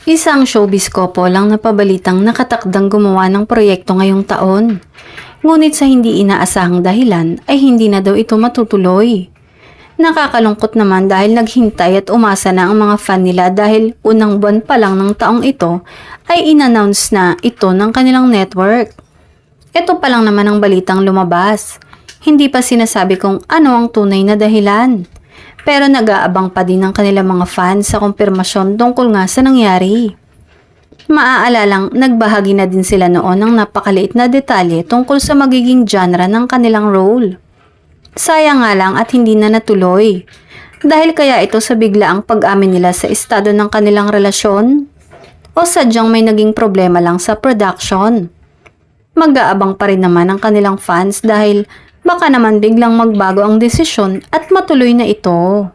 Isang showbiz couple lang napabalitang nakatakdang gumawa ng proyekto ngayong taon. Ngunit sa hindi inaasahang dahilan ay hindi na daw ito matutuloy. Nakakalungkot naman dahil naghintay at umasa na ang mga fan nila dahil unang buwan pa lang ng taong ito ay inannounce na ito ng kanilang network. Ito pa lang naman ang balitang lumabas. Hindi pa sinasabi kung ano ang tunay na dahilan. Pero nag-aabang pa din ang kanilang mga fans sa kumpirmasyon tungkol nga sa nangyari. Maaalalang nagbahagi na din sila noon ng napakaliit na detalye tungkol sa magiging genre ng kanilang role. Sayang nga lang at hindi na natuloy. Dahil kaya ito sa biglaang pag-amin nila sa estado ng kanilang relasyon? O sadyang may naging problema lang sa production? Mag-aabang pa rin naman ang kanilang fans dahil baka naman biglang magbago ang desisyon at matuloy na ito.